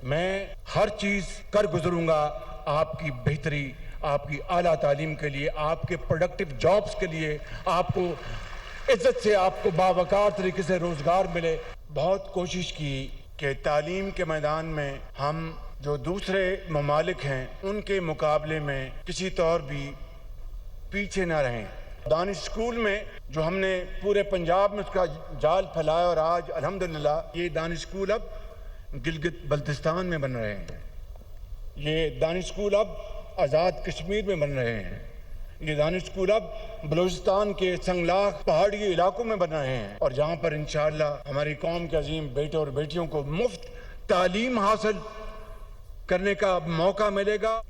मैं हर चीज कर गुजरूंगा आपकी बेहतरी, आपकी आला तालीम के लिए, आपके प्रोडक्टिव जॉब्स के लिए, आपको इज्जत से, आपको बावकार तरीके से रोजगार मिले। बहुत कोशिश की कि तालीम के मैदान में हम जो दूसरे ममालिक हैं उनके मुकाबले में किसी तौर भी पीछे ना रहें। दानिश स्कूल में जो हमने पूरे पंजाब में उसका जाल फैलाया और आज अल्हम्दुलिल्लाह ये दानिश स्कूल अब गिलगित बल्तिस्तान में बन रहे हैं, ये दानिश स्कूल अब आज़ाद कश्मीर में बन रहे हैं, ये दानिश स्कूल अब बलूचिस्तान के संगलाख पहाड़ी इलाकों में बन रहे हैं और जहाँ पर इंशाअल्लाह हमारी कौम के अजीम बेटे और बेटियों को मुफ्त तालीम हासिल करने का मौका मिलेगा।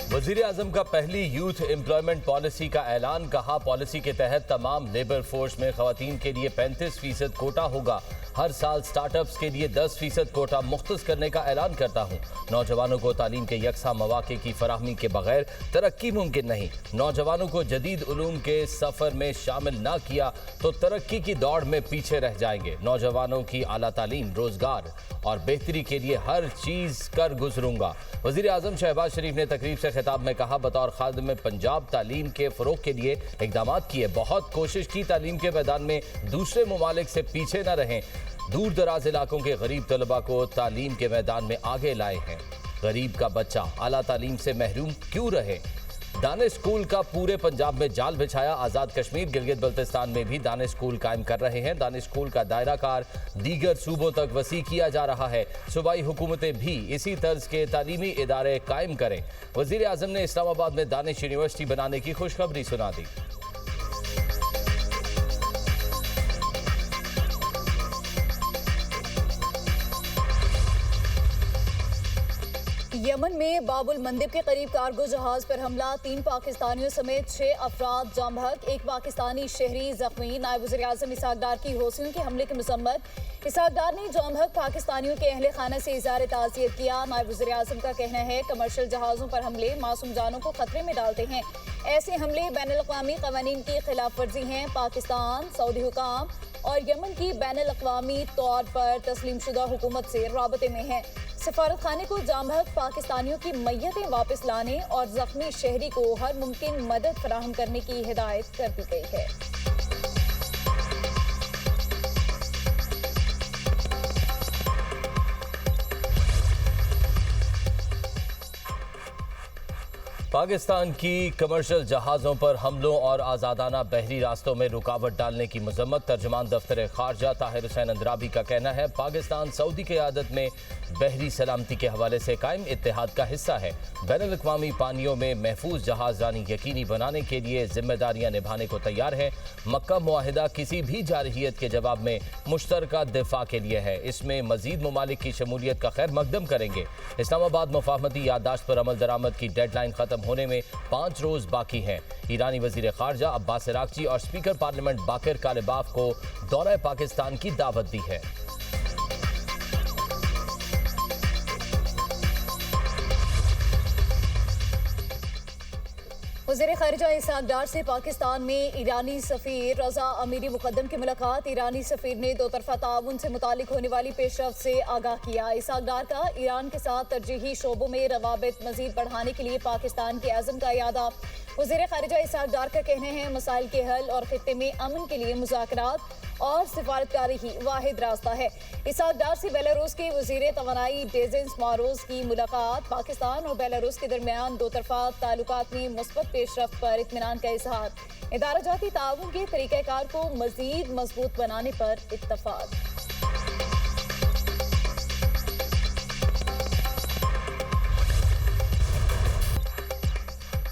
वजीर आजम का पहली यूथ एम्प्लॉयमेंट पॉलिसी का ऐलान। कहा, पॉलिसी के तहत तमाम लेबर फोर्स में खवातीन के लिए 35% कोटा होगा। हर साल स्टार्टअप्स के लिए 10% कोटा मुख्तस करने का ऐलान करता हूँ। नौजवानों को तालीम के यकसा मौके की फराहमी के बगैर तरक्की मुमकिन नहीं। नौजवानों को जदीद उलूम के सफ़र में शामिल ना किया तो तरक्की की दौड़ में पीछे रह जाएंगे। नौजवानों की आला तालीम, रोजगार और बेहतरी के लिए हर चीज़ कर गुजरूंगा। वज़ीर आज़म शहबाज शरीफ ने तकरीब से खिताब में कहा, बतौर खादिम पंजाब तालीम के फ़रोग के लिए इक़दाम किए, बहुत कोशिश की तालीम के मैदान में दूसरे ममालिक से पीछे न रहें। दूर दराज इलाकों के गरीब तलबा को तालीम के मैदान में आगे लाए हैं। गरीब का बच्चा आला तालीम से महरूम क्यों रहे? दानिश स्कूल का पूरे पंजाब में जाल बिछाया। आज़ाद कश्मीर गिलगित बल्तिस्तान में भी दानिश स्कूल कायम कर रहे हैं। दानिश स्कूल का दायरा कार दीगर सूबों तक वसी किया जा रहा है। सूबाई हुकूमतें भी इसी तर्ज के तालीमी इदारे कायम करें। वज़ीर आज़म ने इस्लामाबाद में दानिश यूनिवर्सिटी बनाने की खुशखबरी सुना दी। यमन में बाबुल मंदिब के करीब कार्गो जहाज पर हमला, 3 पाकिस्तानियों समेत 6 अफराद जाम बहक, 1 पाकिस्तानी शहरी जख्मी। नायब वज़ीर आज़म इसहाक डार की हौसियों के हमले की मजम्मत। इसहाक डार ने जाम बहक पाकिस्तानियों के अहले खाना से इज़हार ताज़ियत किया। नायब वज़ीर आज़म का कहना है, कमर्शियल जहाज़ों पर हमले मासूम जानों को खतरे में डालते हैं। ऐसे हमले बैनुल-अक़वामी क़वानीन की खिलाफ वर्जी हैं। पाकिस्तान, सऊदी हुकाम और यमन की बैनुल-अक़वामी तौर पर तस्लीम शुदा हुकूमत से राबते में है। सफारत खाने को जाम बहक पाकिस्तानियों की मैयतें वापस लाने और जख्मी शहरी को हर मुमकिन मदद फराहम करने की हिदायत कर दी गई है। पाकिस्तान की कमर्शियल जहाज़ों पर हमलों और आज़ादाना बहरी रास्तों में रुकावट डालने की मजम्मत। तर्जमान दफ्तर खारजा ताहिर हुसैन अंद्राबी का कहना है, पाकिस्तान सऊदी क़यादत में बहरी सलामती के हवाले से कायम इत्तेहाद का हिस्सा है। बैनुल-अक़वामी पानियों में महफूज जहाज़रानी यकीनी बनाने के लिए जिम्मेदारियाँ निभाने को तैयार है। मक्का मुआहिदा किसी भी जारहियत के जवाब में मुश्तरका दिफा के लिए है। इसमें मजीद ममालिक की शमूलियत का खैर मकदम करेंगे। इस्लामाबाद मुफाहमती याददाश्त पर अमल दरामद की डेडलाइन खत्म होने में 5 रोज बाकी हैं। ईरानी वजीर खारजा अब्बास अरागची और स्पीकर पार्लियामेंट बाकर कालिबाफ को दौरा पाकिस्तान की दावत दी है। वज़ीर ख़ारिजा इसहाक डार से पाकिस्तान में ईरानी सफ़ीर रज़ा अमीरी मुक़द्दम की मुलाकात। ईरानी सफ़ीर ने दो तरफ़ा ताउन से मुतालिक होने वाली पेशरफ्त से आगाह किया। इसहाक डार का ईरान के साथ तरजीही शोबों में रवाबित मज़ीद बढ़ाने के लिए पाकिस्तान के अज़्म का यादा। वज़ीर ख़ारिजा इसहाक डार का कहना है, मसाइल के हल और ख़ित्ते में अमन के लिए मुज़ाकरात और सिफारतकारी ही वाहिद रास्ता है। इसहाक डार से बेलारूस के वज़ीर तवानाई डेज़ेंस मारोज की मुलाकात। पाकिस्तान और बेलारूस के दरमियान दो तरफ़ा ताल्लुकात में मुस्बत पेशरफ्त पर इत्मीनान का इज़हार। इदारा-जाती ताउन के तरीक़ाकार को मज़ीद मजबूत बनाने पर इत्तफ़ाक़।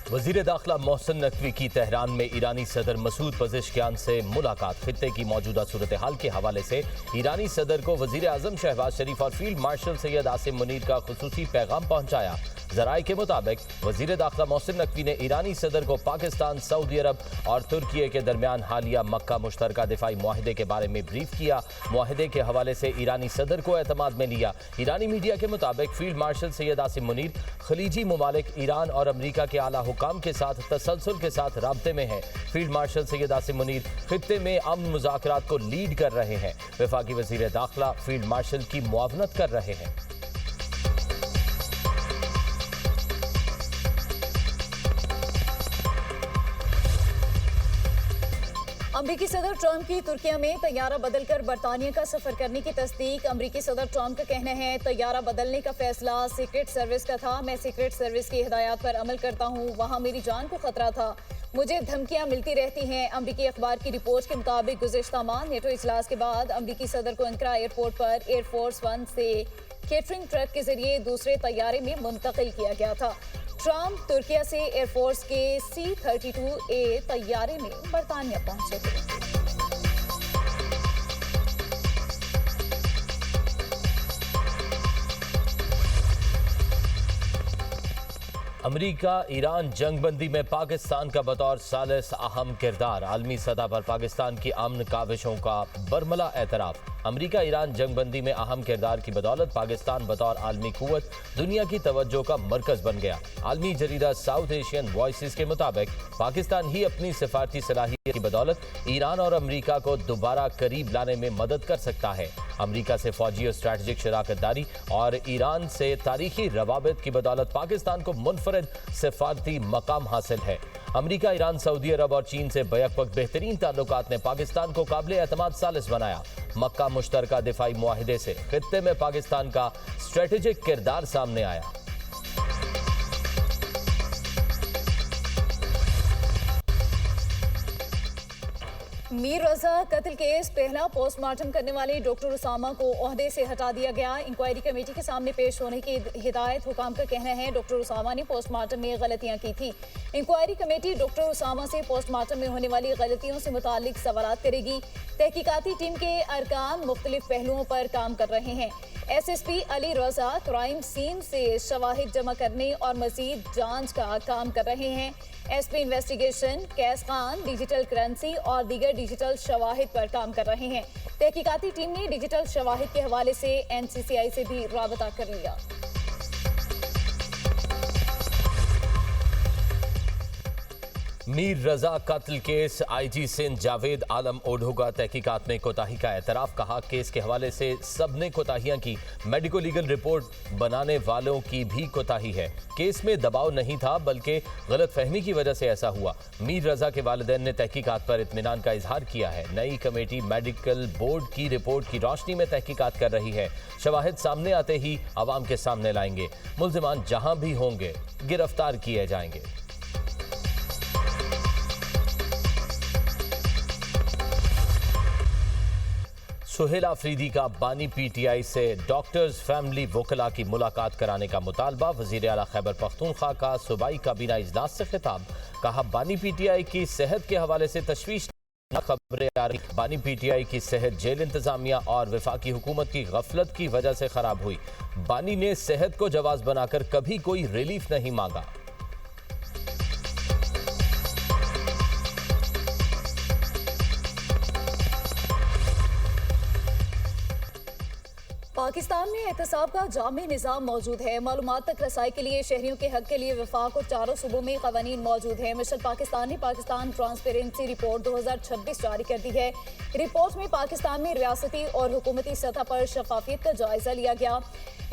वज़ीर दाखिला मोहसिन नकवी की तेहरान में ईरानी सदर मसूद पज़ेश्कियान से मुलाकात। खित्ते की मौजूदा सूरत हाल के हवाले से ईरानी सदर को वज़ीर आज़म शहबाज शरीफ और फील्ड मार्शल सैयद आसिम मुनीर का खुसूसी पैगाम पहुँचाया। ज़राए के मुताबिक वज़ीर दाखिला मोहसिन नकवी ने ईरानी सदर को पाकिस्तान, सऊदी अरब और तुर्की के दरमियान हालिया मक्का मुश्तरका दिफाई मुआहिदे के बारे में ब्रीफ किया। मुआहिदे के हवाले से ईरानी सदर को एतमाद में लिया। ईरानी मीडिया के मुताबिक फील्ड मार्शल सैयद आसिम मुनीर खलीजी ममालिक ईरान और अमरीका के आला हुकाम के साथ तसलसल के साथ राब्ते में हैं। फील्ड मार्शल सैयद आसिम मुनीर खित्ते में अमन मुज़ाकरात को लीड कर रहे हैं। वफाकी वज़ीर दाखिला फील्ड मार्शल की मुआवनत कर रहे हैं। अमरीकी सदर ट्रंप की तुर्किया में तैयारा बदलकर बरतानिया का सफर करने की तस्दीक। अमरीकी सदर ट्रंप का कहना है तैयारा बदलने का फैसला सीक्रेट सर्विस का था। मैं सीक्रेट सर्विस की हिदायत पर अमल करता हूँ। वहाँ मेरी जान को खतरा था। मुझे धमकियां मिलती रहती हैं। अमरीकी अखबार की रिपोर्ट के मुताबिक गुज़िश्ता माह नेटो इजलास के बाद अमरीकी सदर को अंकारा एयरपोर्ट पर एयरफोर्स वन से केटरिंग ट्रक के जरिए दूसरे तैयारे में मुंतकिल किया गया था। ट्रंप तुर्किया से एयरफोर्स के C-32A तैयारे में बरतानिया पहुंचे थे। अमरीका ईरान जंगबंदी में पाकिस्तान का बतौर सालिस अहम किरदार। आलमी सतह पर पाकिस्तान की अमन काविशों का बरमला एतराफ़। अमरीका ईरान जंगबंदी में अहम किरदार की बदौलत पाकिस्तान बतौर आलमी कुव्वत दुनिया की तवज्जो का मरकज बन गया। आलमी जरीदा साउथ एशियन वॉइसेस के मुताबिक पाकिस्तान ही अपनी सिफारती सलाहियत की बदौलत ईरान और अमरीका को दोबारा करीब लाने में मदद कर सकता है। अमरीका से फौजी और स्ट्रैटेजिक शराकतदारी और ईरान से तारीखी रवाबित की बदौलत पाकिस्तान को मुनफरद सिफारती मकाम हासिल है। अमरीका, ईरान, सऊदी अरब और चीन से बैक वक्त बेहतरीन ताल्लुकात ने पाकिस्तान को काबिल एतमाद सालिस बनाया। मक्का मुश्तरका दिफाई मुआहिदे से खित्ते में पाकिस्तान का स्ट्रैटेजिक किरदार सामने आया। मीर रजा कत्ल केस पहला पोस्टमार्टम करने वाले डॉक्टर उसामा को ओहदे से हटा दिया गया। इंक्वायरी कमेटी के सामने पेश होने की हिदायत। हुकाम का कहना है डॉक्टर उसामा ने पोस्टमार्टम में गलतियां की थी। इंक्वायरी कमेटी डॉक्टर उसामा से पोस्टमार्टम में होने वाली गलतियों से मुतालिक सवालात करेगी। तहकीकाती टीम के अरकान मुख्तलिफ पहलुओं पर काम कर रहे हैं। SSP अली रजा क्राइम सीन से शवाहिद जमा करने और मजीद जांच का काम कर रहे हैं। SP इन्वेस्टिगेशन कैस खान डिजिटल करेंसी और दीगर डिजिटल शवाहिद पर काम कर रहे हैं। तहकीकाती टीम ने डिजिटल शवाहिद के हवाले से NCCI से भी राबता कर लिया। मीर रजा कत्ल केस IG सिंध जावेद आलम ओढो का तहकीकात में कोताही का एतराफ़। कहा केस के हवाले से सबने कोताहियां की। मेडिको लीगल रिपोर्ट बनाने वालों की भी कोताही है। केस में दबाव नहीं था बल्कि गलतफहमी की वजह से ऐसा हुआ। मीर रजा के वालिदैन ने तहकीकात पर इत्मीनान का इजहार किया है। नई कमेटी मेडिकल बोर्ड की रिपोर्ट की रोशनी में तहकीकात कर रही है। शवाहिद सामने आते ही आवाम के सामने लाएंगे। मुल्जिमान जहां भी होंगे गिरफ्तार किए जाएंगे। सुहेल आफरीदी का बानी PTI से डॉक्टर्स फैमिली वकला की मुलाकात कराने का मुतालबा। वज़ीर आला खैबर पख्तूनख्वा का सूबाई काबीना इजलास से खिताब। कहा बानी PTI की सेहत के हवाले से तशवीश खबरें आ रही। बानी PTI की सेहत जेल इंतजामिया और वफाकी हुकूमत की गफलत की वजह से खराब हुई। बानी ने सेहत को जवाज बनाकर कभी कोई रिलीफ नहीं मांगा। पाकिस्तान में एहतसाब का जामी निज़ाम मौजूद है। मालूमात तक रसाई के लिए शहरियों के हक के लिए वफाक और चारों सूबों में कवानीन मौजूद है। मिशन पाकिस्तान ने पाकिस्तान ट्रांसपेरेंसी रिपोर्ट 2026 जारी कर दी है। रिपोर्ट में पाकिस्तान में रियासती और हुकूमती सतह पर शफाफियत का जायजा लिया गया।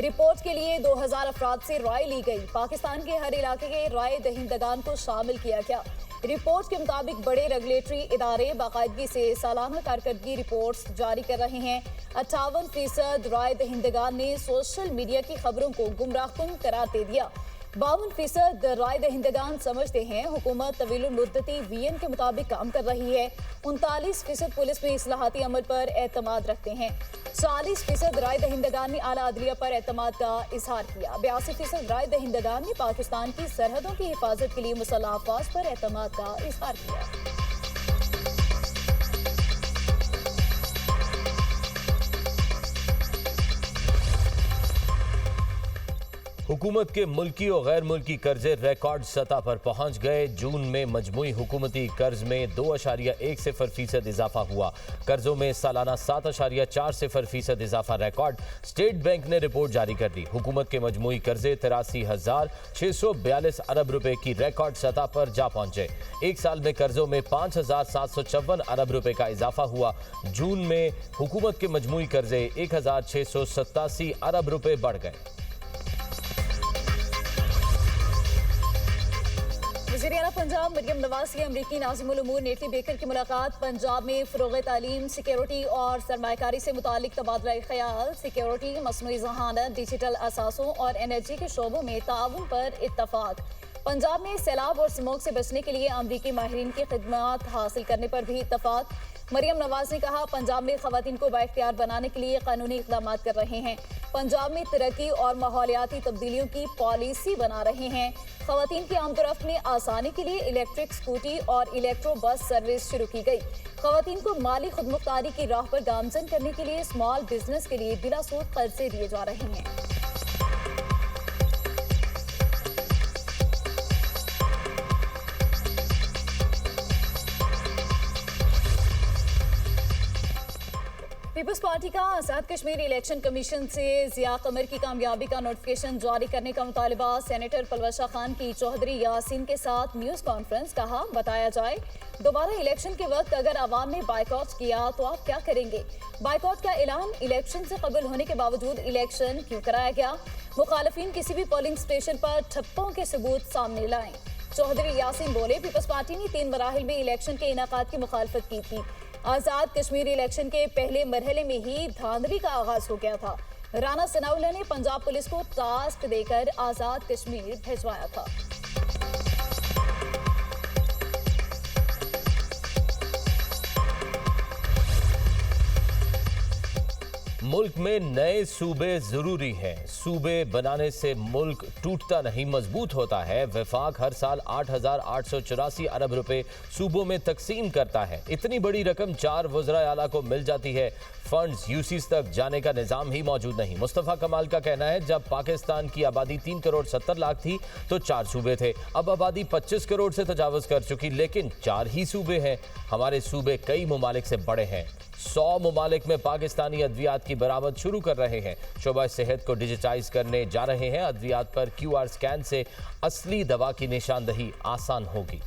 रिपोर्ट के लिए 2000 अफराद से राय ली गई। पाकिस्तान के हर इलाके के राय दहिंदगान को शामिल किया गया। रिपोर्ट के मुताबिक बड़े रेगुलेटरी इदारे बाकायदगी से सालाना कारकर्दगी रिपोर्ट्स जारी कर रहे हैं। 58% राय दहिंदगान ने सोशल मीडिया की खबरों को गुमराहकुन करार दे दिया। 52% राय दहिंदगान समझते हैं हुकूमत तवील मुद्दती VN के मुताबिक काम कर रही है। 39% पुलिस में इस्लाहाती अमल पर एतमाद रखते हैं। 40% राय दहिंदगान ने आला अदलिया पर एतमाद का इजहार किया। 82% राय दहिंदगान ने पाकिस्तान की सरहदों की हिफाजत के लिए मुसल्लह अफवाज पर एतमाद का इजहार किया। हुकूमत के मुल्की और गैर मुल्की कर्जे रिकॉर्ड सतह पर पहुंच गए। जून में मजमूई हुकूमती कर्ज में 2.10% इजाफा हुआ। कर्जों में सालाना 7.40% इजाफा रिकॉर्ड। स्टेट बैंक ने रिपोर्ट जारी कर दी। हुकूमत के मजमूई कर्जे 83,642 अरब रुपए की रिकॉर्ड सतह पर जा पहुंचे। एक साल में कर्जों में 5,754 अरब रुपए का इजाफा हुआ। जून में हुकूमत के मजमूई कर्जे 1,687 अरब रुपए बढ़ गए। वज़ीर आला पंजाब मरियम नवाज से अमरीकी नाज़िमुल उमूर नेटली बेकर की मुलाकात। पंजाब में फ़रोग़ तालीम, सिक्योरिटी और सरमायाकारी से मुतालिक तबादला ख्याल। सिक्योरिटी, मसनूई ज़हानत, डिजिटल असासों और एनर्जी के शोबों में ताउन पर इत्तफाक। पंजाब में सैलाब और स्मोक से बचने के लिए अमरीकी माहिरीन की खिदमत हासिल करने पर भी इत्तफाक। मरियम नवाज ने कहा, पंजाब में ख़वातीन को बाइख्तियार बनाने के लिए कानूनी इक़दाम कर रहे हैं। पंजाब में तरक्की और माहौलियाती तब्दीलियों की पॉलिसी बना रहे हैं। ख़वातीन की आमदोरफ्त में आसानी के लिए इलेक्ट्रिक स्कूटी और इलेक्ट्रो बस सर्विस शुरू की गई। ख़वातीन को माली खुदमुख्तारी की राह पर गामजन करने के लिए स्मॉल बिजनेस के लिए बिला सूद कर्जे दिए जा रहे हैं। पीपल्स पार्टी का आज़ाद कश्मीर इलेक्शन कमीशन से ज़िया कमर की कामयाबी का नोटिफिकेशन जारी करने का मुतालबा। सेनेटर पलवशा खान की चौधरी यासीन के साथ न्यूज़ कॉन्फ्रेंस। कहा, बताया जाए दोबारा इलेक्शन के वक्त अगर आवाम ने बाइकआउट किया तो आप क्या करेंगे? बाइकआउट का ऐलान इलेक्शन से कबल होने के बावजूद इलेक्शन क्यों कराया गया? मुखालफिन किसी भी पोलिंग स्टेशन पर ठप्पों के सबूत सामने लाएं। चौधरी यासीन बोले, पीपल्स पार्टी ने 3 मराहिल में इलेक्शन के इनाकात की मुखालफत की थी। आज़ाद कश्मीर इलेक्शन के पहले मरहले में ही धांधली का आगाज हो गया था। राना सनाउल्लाह ने पंजाब पुलिस को टास्क देकर आज़ाद कश्मीर भिजवाया था। मुल्क में नए सूबे जरूरी हैं। सूबे बनाने से मुल्क टूटता नहीं, मजबूत होता है। वफाक हर साल 8,884 अरब रुपए सूबों में तकसीम करता है। इतनी बड़ी रकम 4 वज़राए आला को मिल जाती है। फंड्स यूसीज तक जाने का निज़ाम ही मौजूद नहीं। मुस्तफ़ा कमाल का कहना है, जब पाकिस्तान की आबादी 3 करोड़ 70 लाख थी तो 4 सूबे थे। अब आबादी 25 करोड़ से तजावज़ कर चुकी, लेकिन 4 ही सूबे हैं। हमारे सूबे कई ममालिक से बड़े हैं। 100 ममालिक में पाकिस्तानी अद्वियात की बरामद शुरू कर रहे हैं। शोबा सेहत को डिजिटाइज करने जा रहे हैं। अद्वियात पर QR स्कैन से असली दवा की निशानदही आसान होगी।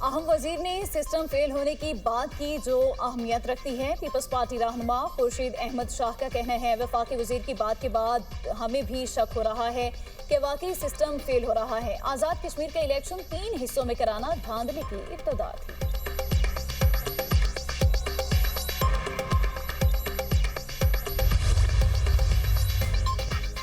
अहम वजीर ने सिस्टम फेल होने की बात की जो अहमियत रखती है। पीपल्स पार्टी रहनुमा खुर्शीद अहमद शाह का कहना है, वफाकी वजीर की बात के बाद हमें भी शक हो रहा है कि वाकई सिस्टम फेल हो रहा है। आज़ाद कश्मीर का इलेक्शन 3 हिस्सों में कराना धांधली की इब्तिदा थी।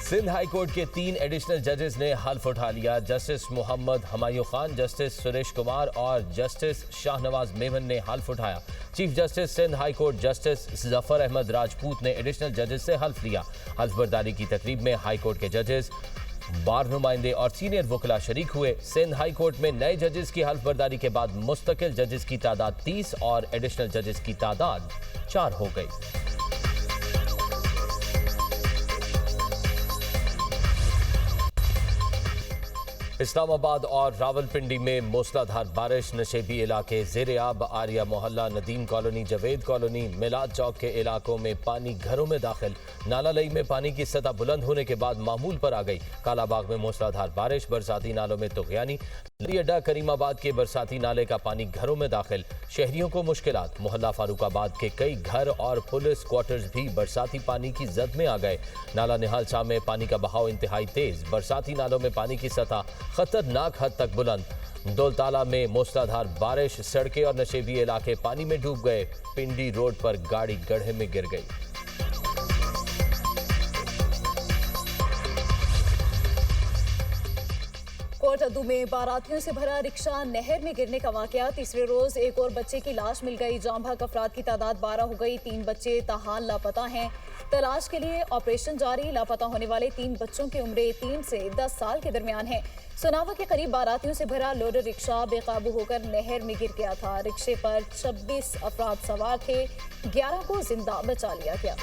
सिंध हाई कोर्ट के 3 एडिशनल जजेस ने हल्फ उठा लिया। जस्टिस मोहम्मद हमायूं खान, जस्टिस सुरेश कुमार और जस्टिस शाहनवाज मेमन ने हल्फ उठाया। Chief justice Sindh high court justice Zafar Ahmed Rajput ने एडिशनल जजेस से हल्फ लिया। हल्फ बर्दारी की तकरीब में हाई कोर्ट के जजेस, बार नुमाइंदे और सीनियर वकला शरीक हुए। सिंध हाई कोर्ट में नए जजेस की हल्फ बर्दारी के बाद मुस्तकिल जजेस की तादाद 30 और एडिशनल जजेस की तादाद 4 हो गई। इस्लामाबाद और रावलपिंडी में मूसलाधार बारिश, नशेबी इलाके ज़ेर-ए-आब। आर्या मोहल्ला, नदीम कॉलोनी, जवेद कॉलोनी, मिलाद चौक के इलाकों में पानी घरों में दाखिल। नाला लई में पानी की सतह बुलंद होने के बाद मामूल पर आ गई। कालाबाग में मूसलाधार बारिश, बरसाती नालों में तुग़यानी। अड्डा करीमाबाद के बरसाती नाले का पानी घरों में दाखिल, शहरियों को मुश्किलात। मोहल्ला फारूकाबाद के कई घर और पुलिस क्वार्टर्स भी बरसाती पानी की जद में आ गए। नाला निहाल शाह में पानी का बहाव इंतहाई तेज, बरसाती नालों में पानी की सतह खतरनाक हद तक बुलंद। दौलताला में मूसलाधार बारिश, सड़कें और नशेबी इलाके पानी में डूब गए। पिंडी रोड पर गाड़ी गड्ढे में गिर गई। कोटअद्दू में बारातियों से भरा रिक्शा नहर में गिरने का वाकया। तीसरे रोज एक और बच्चे की लाश मिल गई। जाम भाग अफराद की तादाद 12 हो गई। 3 बच्चे ताहाल लापता हैं। तलाश के लिए ऑपरेशन जारी। लापता होने वाले 3 बच्चों की उम्रें 3 से 10 साल के दरमियान है। सुनावा के करीब बारातियों से भरा लोडर रिक्शा बेकाबू होकर नहर में गिर गया था। रिक्शे पर 26 अफराद सवार थे। 11 को जिंदा बचा लिया गया।